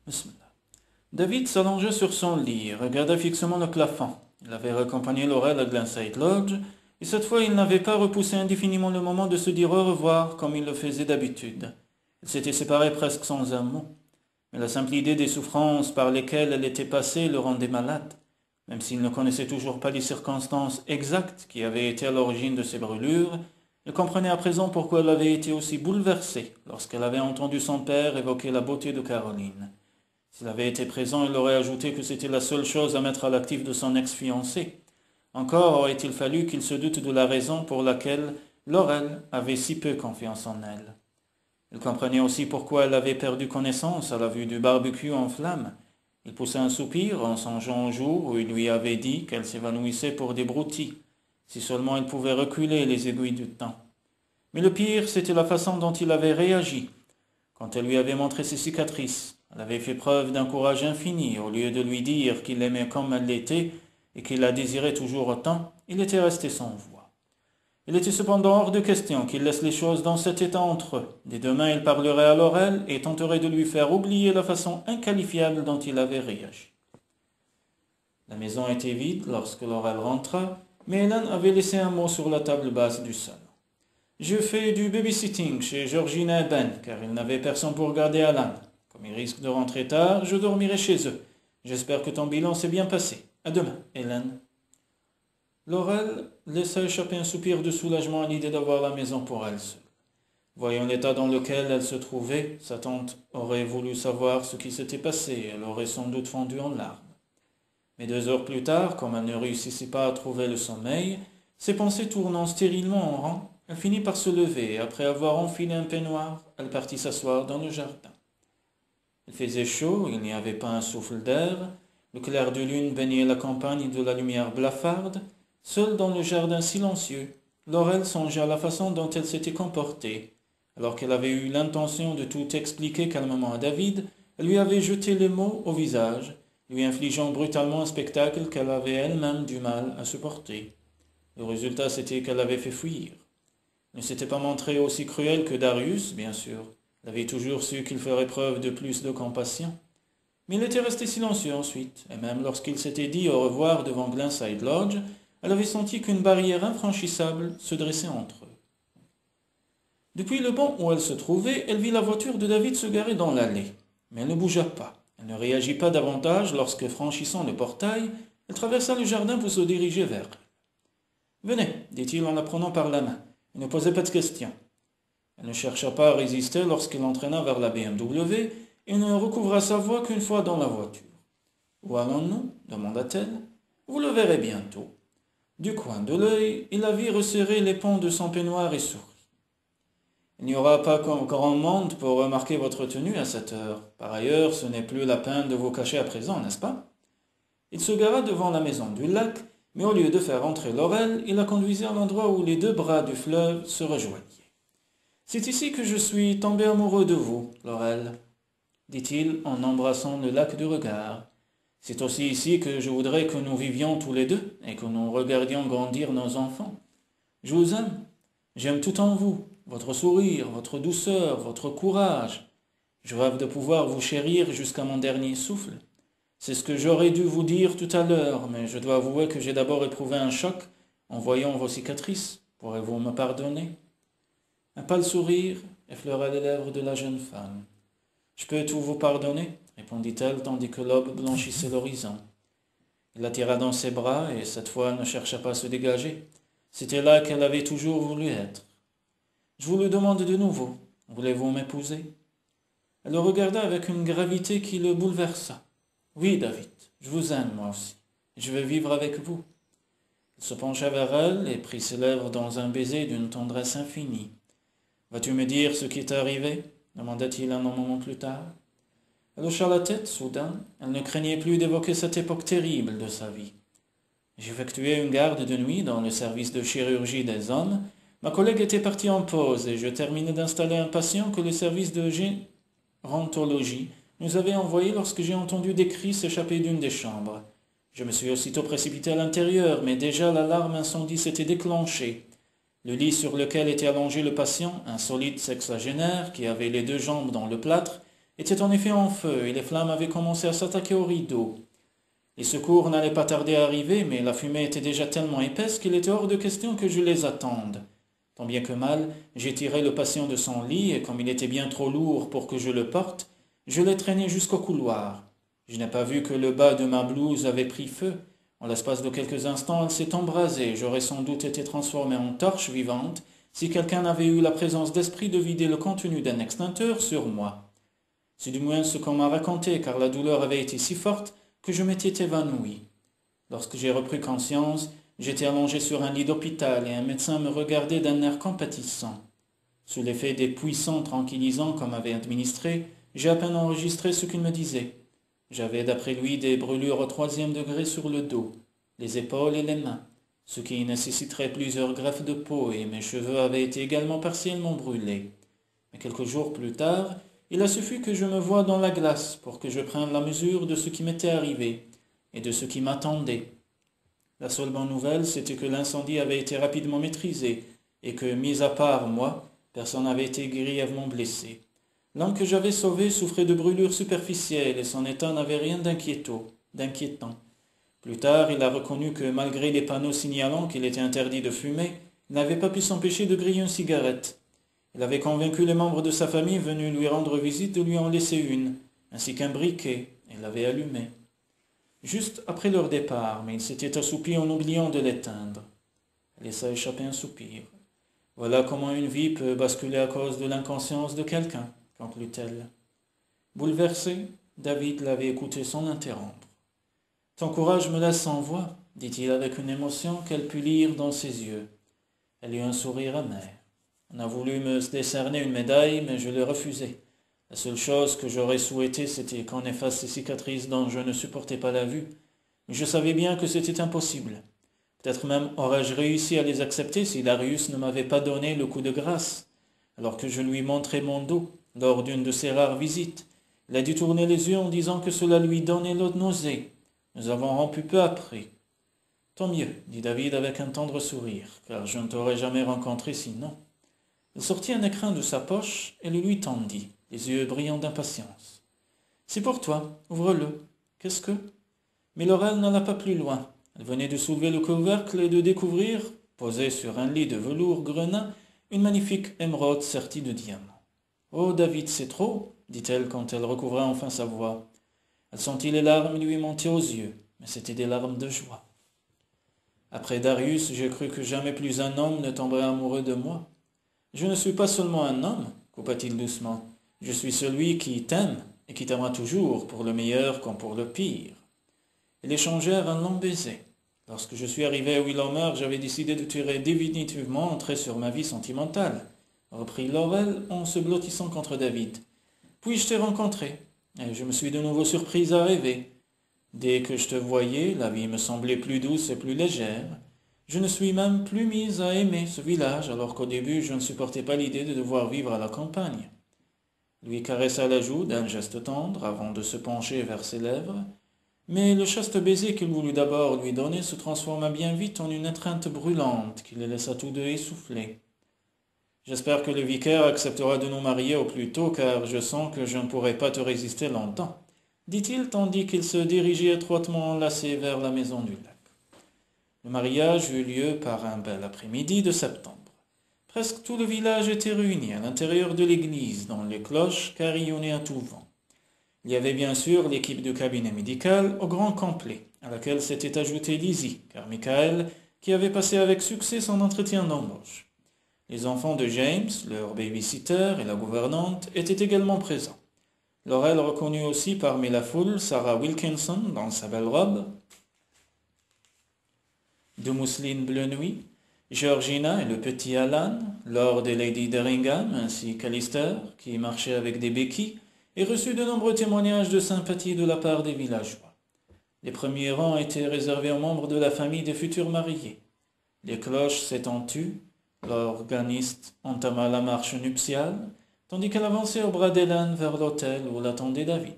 Bismillah. David s'allongea sur son lit et regarda fixement le plafond. Il avait raccompagné Laurel à Glenside Lodge, et cette fois il n'avait pas repoussé indéfiniment le moment de se dire au revoir comme il le faisait d'habitude. Ils s'étaient séparés presque sans un mot. Mais la simple idée des souffrances par lesquelles elle était passée le rendait malade. Même s'il ne connaissait toujours pas les circonstances exactes qui avaient été à l'origine de ces brûlures, il comprenait à présent pourquoi elle avait été aussi bouleversée lorsqu'elle avait entendu son père évoquer la beauté de Caroline. S'il avait été présent, il aurait ajouté que c'était la seule chose à mettre à l'actif de son ex-fiancé. Encore aurait-il fallu qu'il se doute de la raison pour laquelle Laurel avait si peu confiance en elle. Il comprenait aussi pourquoi elle avait perdu connaissance à la vue du barbecue en flammes. Il poussa un soupir en songeant au jour où il lui avait dit qu'elle s'évanouissait pour des broutilles, si seulement il pouvait reculer les aiguilles du temps. Mais le pire, c'était la façon dont il avait réagi. Quand elle lui avait montré ses cicatrices, elle avait fait preuve d'un courage infini. Au lieu de lui dire qu'il l'aimait comme elle l'était et qu'il la désirait toujours autant, il était resté sans voix. Il était cependant hors de question qu'il laisse les choses dans cet état entre eux. Dès demain, il parlerait à Laurel et tenterait de lui faire oublier la façon inqualifiable dont il avait réagi. La maison était vide lorsque Laurel rentra, mais Hélène avait laissé un mot sur la table basse du salon. « Je fais du babysitting chez Georgina et Ben, car ils n'avaient personne pour garder Alan. Comme ils risquent de rentrer tard, je dormirai chez eux. J'espère que ton bilan s'est bien passé. À demain, Hélène. » Laurel laissa échapper un soupir de soulagement à l'idée d'avoir la maison pour elle seule. Voyant l'état dans lequel elle se trouvait, sa tante aurait voulu savoir ce qui s'était passé. Elle aurait sans doute fondu en larmes. Mais 2 heures plus tard, comme elle ne réussissait pas à trouver le sommeil, ses pensées tournant stérilement en rond, elle finit par se lever et après avoir enfilé un peignoir, elle partit s'asseoir dans le jardin. Il faisait chaud, il n'y avait pas un souffle d'air, le clair de lune baignait la campagne de la lumière blafarde. Seule dans le jardin silencieux, Laurel songeait à la façon dont elle s'était comportée. Alors qu'elle avait eu l'intention de tout expliquer calmement à David, elle lui avait jeté les mots au visage, lui infligeant brutalement un spectacle qu'elle avait elle-même du mal à supporter. Le résultat, c'était qu'elle l'avait fait fuir. Elle ne s'était pas montrée aussi cruelle que Darius, bien sûr. Elle avait toujours su qu'il ferait preuve de plus de compassion. Mais il était resté silencieux ensuite, et même lorsqu'il s'était dit au revoir devant Glenside Lodge, elle avait senti qu'une barrière infranchissable se dressait entre eux. Depuis le banc où elle se trouvait, elle vit la voiture de David se garer dans l'allée. Mais elle ne bougea pas. Elle ne réagit pas davantage lorsque, franchissant le portail, elle traversa le jardin pour se diriger vers elle. « Venez, dit-il en la prenant par la main. Il ne posait pas de questions. Elle ne chercha pas à résister lorsqu'il l'entraîna vers la BMW et ne recouvra sa voix qu'une fois dans la voiture. « Où allons-nous » demanda-t-elle. « Vous le verrez bientôt. » Du coin de l'œil, il la vit resserrer les pans de son peignoir et sourit. « Il n'y aura pas grand monde pour remarquer votre tenue à cette heure. Par ailleurs, ce n'est plus la peine de vous cacher à présent, n'est-ce pas ?» Il se gara devant la maison du lac, mais au lieu de faire entrer Laurel, il la conduisit à l'endroit où les 2 bras du fleuve se rejoignaient. « C'est ici que je suis tombé amoureux de vous, Laurel, » dit-il en embrassant le lac du regard. « C'est aussi ici que je voudrais que nous vivions tous les 2 et que nous regardions grandir nos enfants. Je vous aime. J'aime tout en vous, votre sourire, votre douceur, votre courage. Je rêve de pouvoir vous chérir jusqu'à mon dernier souffle. C'est ce que j'aurais dû vous dire tout à l'heure, mais je dois avouer que j'ai d'abord éprouvé un choc en voyant vos cicatrices. Pourrez-vous me pardonner ?» Un pâle sourire effleura les lèvres de la jeune femme. « Je peux tout vous pardonner » répondit-elle tandis que l'aube blanchissait l'horizon. Il la tira dans ses bras et cette fois elle ne chercha pas à se dégager. C'était là qu'elle avait toujours voulu être. « Je vous le demande de nouveau. Voulez-vous m'épouser » Elle le regarda avec une gravité qui le bouleversa. « Oui, David, je vous aime moi aussi. Je veux vivre avec vous. » Il se pencha vers elle et prit ses lèvres dans un baiser d'une tendresse infinie. « Vas-tu me dire ce qui est arrivé » demanda-t-il un moment plus tard. Elle hocha la tête soudain. Elle ne craignait plus d'évoquer cette époque terrible de sa vie. J'effectuais une garde de nuit dans le service de chirurgie des hommes. Ma collègue était partie en pause et je terminais d'installer un patient que le service de gérontologie nous avait envoyé lorsque j'ai entendu des cris s'échapper d'une des chambres. Je me suis aussitôt précipité à l'intérieur, mais déjà l'alarme incendie s'était déclenchée. Le lit sur lequel était allongé le patient, un solide sexagénaire qui avait les 2 jambes dans le plâtre, était en effet en feu et les flammes avaient commencé à s'attaquer aux rideaux. Les secours n'allaient pas tarder à arriver, mais la fumée était déjà tellement épaisse qu'il était hors de question que je les attende. Tant bien que mal, j'ai tiré le patient de son lit, et comme il était bien trop lourd pour que je le porte, je l'ai traîné jusqu'au couloir. Je n'ai pas vu que le bas de ma blouse avait pris feu. En l'espace de quelques instants, elle s'est embrasée. J'aurais sans doute été transformé en torche vivante si quelqu'un n'avait eu la présence d'esprit de vider le contenu d'un extincteur sur moi. C'est du moins ce qu'on m'a raconté, car la douleur avait été si forte que je m'étais évanoui. Lorsque j'ai repris conscience, j'étais allongé sur un lit d'hôpital et un médecin me regardait d'un air compatissant. Sous l'effet des puissants tranquillisants qu'on m'avait administrés, j'ai à peine enregistré ce qu'il me disait. J'avais d'après lui des brûlures au 3e degré sur le dos, les épaules et les mains, ce qui nécessiterait plusieurs greffes de peau, et mes cheveux avaient été également partiellement brûlés. Mais quelques jours plus tard, il a suffi que je me voie dans la glace pour que je prenne la mesure de ce qui m'était arrivé et de ce qui m'attendait. La seule bonne nouvelle, c'était que l'incendie avait été rapidement maîtrisé et que, mis à part moi, personne n'avait été grièvement blessé. L'homme que j'avais sauvé souffrait de brûlures superficielles et son état n'avait rien d'inquiétant. Plus tard, il a reconnu que malgré les panneaux signalant qu'il était interdit de fumer, il n'avait pas pu s'empêcher de griller une cigarette. Il avait convaincu les membres de sa famille venus lui rendre visite de lui en laisser une, ainsi qu'un briquet, et l'avait allumé. Juste après leur départ, mais il s'était assoupi en oubliant de l'éteindre. Elle laissa échapper un soupir. Voilà comment une vie peut basculer à cause de l'inconscience de quelqu'un, conclut-elle. Bouleversé, David l'avait écouté sans l'interrompre. Ton courage me laisse sans voix, dit-il avec une émotion qu'elle put lire dans ses yeux. Elle eut un sourire amer. On a voulu me décerner une médaille, mais je l'ai refusé. La seule chose que j'aurais souhaité, c'était qu'on efface ces cicatrices dont je ne supportais pas la vue. Mais je savais bien que c'était impossible. Peut-être même aurais-je réussi à les accepter si Darius ne m'avait pas donné le coup de grâce, alors que je lui montrais mon dos lors d'une de ses rares visites. Il a dû tourner les yeux en disant que cela lui donnait l'autre nausée. Nous avons rompu peu après. Tant mieux, dit David avec un tendre sourire, car je ne t'aurais jamais rencontré sinon. Il sortit un écrin de sa poche et le lui tendit, les yeux brillants d'impatience. C'est pour toi, ouvre-le. Qu'est-ce que... Mais Laurel n'alla pas plus loin. Elle venait de soulever le couvercle et de découvrir, posé sur un lit de velours grenat, une magnifique émeraude sertie de diamants. Oh, David, c'est trop, dit-elle quand elle recouvra enfin sa voix. Elle sentit les larmes lui monter aux yeux, mais c'étaient des larmes de joie. Après Darius, j'ai cru que jamais plus un homme ne tomberait amoureux de moi. Je ne suis pas seulement un homme, coupa-t-il doucement. Je suis celui qui t'aime et qui t'aimera toujours, pour le meilleur comme pour le pire. Ils échangèrent un long baiser. Lorsque je suis arrivé à Willowmer, j'avais décidé de tirer définitivement un trait sur ma vie sentimentale, reprit Laurel en se blottissant contre David. Puis je t'ai rencontré, et je me suis de nouveau surprise à rêver. Dès que je te voyais, la vie me semblait plus douce et plus légère. Je ne suis même plus mise à aimer ce village, alors qu'au début je ne supportais pas l'idée de devoir vivre à la campagne. Lui caressa la joue d'un geste tendre avant de se pencher vers ses lèvres, mais le chaste baiser qu'il voulut d'abord lui donner se transforma bien vite en une étreinte brûlante qui les laissa tous deux essoufflés. J'espère que le vicaire acceptera de nous marier au plus tôt, car je sens que je ne pourrai pas te résister longtemps, dit-il tandis qu'il se dirigeait étroitement enlacé vers la maison du lac. Le mariage eut lieu par un bel après-midi de septembre. Presque tout le village était réuni à l'intérieur de l'église, dont les cloches carillonnaient à tout vent. Il y avait bien sûr l'équipe du cabinet médical au grand complet, à laquelle s'était ajoutée Lizzie, car Michael, qui avait passé avec succès son entretien d'embauche. Les enfants de James, leur baby-sitter et la gouvernante étaient également présents. Laurel reconnut aussi parmi la foule Sarah Wilkinson dans sa belle robe de mousseline bleu nuit, Georgina et le petit Alan, Lord et Lady Derringham, ainsi qu'Alistair, qui marchait avec des béquilles, et reçut de nombreux témoignages de sympathie de la part des villageois. Les premiers rangs étaient réservés aux membres de la famille des futurs mariés. Les cloches s'étant tues, l'organiste entama la marche nuptiale, tandis qu'elle avançait au bras d'Hélène vers l'hôtel où l'attendait David.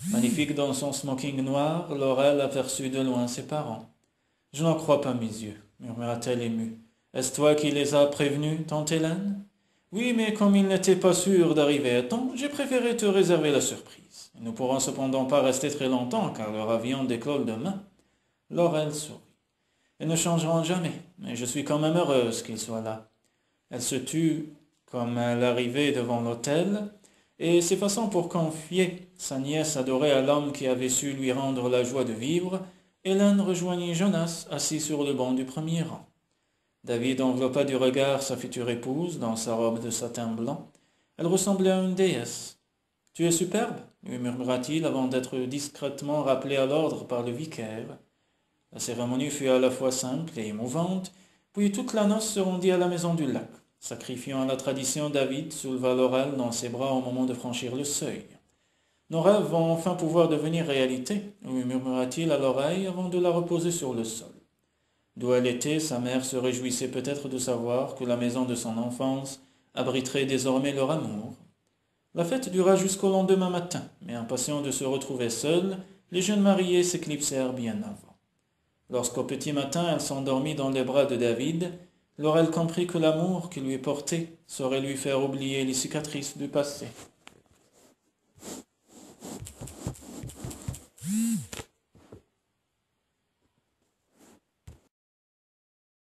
Magnifique dans son smoking noir, Laurel aperçut de loin ses parents. « Je n'en crois pas mes yeux, murmura-t-elle émue. Est-ce toi qui les as prévenus, tante Hélène ? Oui, mais comme il n'était pas sûr d'arriver à temps, j'ai préféré te réserver la surprise. Nous ne pourrons cependant pas rester très longtemps, car leur avion décolle demain. Laurel sourit. Ils ne changeront jamais, mais je suis quand même heureuse qu'ils soient là. Elle se tut comme à l'arrivée devant l'hôtel, et s'effaçant pour confier sa nièce adorée à l'homme qui avait su lui rendre la joie de vivre, Hélène rejoignit Jonas assis sur le banc du premier rang. David enveloppa du regard sa future épouse dans sa robe de satin blanc. Elle ressemblait à une déesse. « Tu es superbe » lui murmura-t-il avant d'être discrètement rappelé à l'ordre par le vicaire. La cérémonie fut à la fois simple et émouvante, puis toute la noce se rendit à la maison du lac. Sacrifiant à la tradition, David souleva Laurel dans ses bras au moment de franchir le seuil. « Nos rêves vont enfin pouvoir devenir réalité » lui murmura-t-il à l'oreille avant de la reposer sur le sol. D'où elle était, sa mère se réjouissait peut-être de savoir que la maison de son enfance abriterait désormais leur amour. La fête dura jusqu'au lendemain matin, mais impatients de se retrouver seuls, les jeunes mariés s'éclipsèrent bien avant. Lorsqu'au petit matin elle s'endormit dans les bras de David, Laurel comprit que l'amour qu'il lui portait saurait lui faire oublier les cicatrices du passé.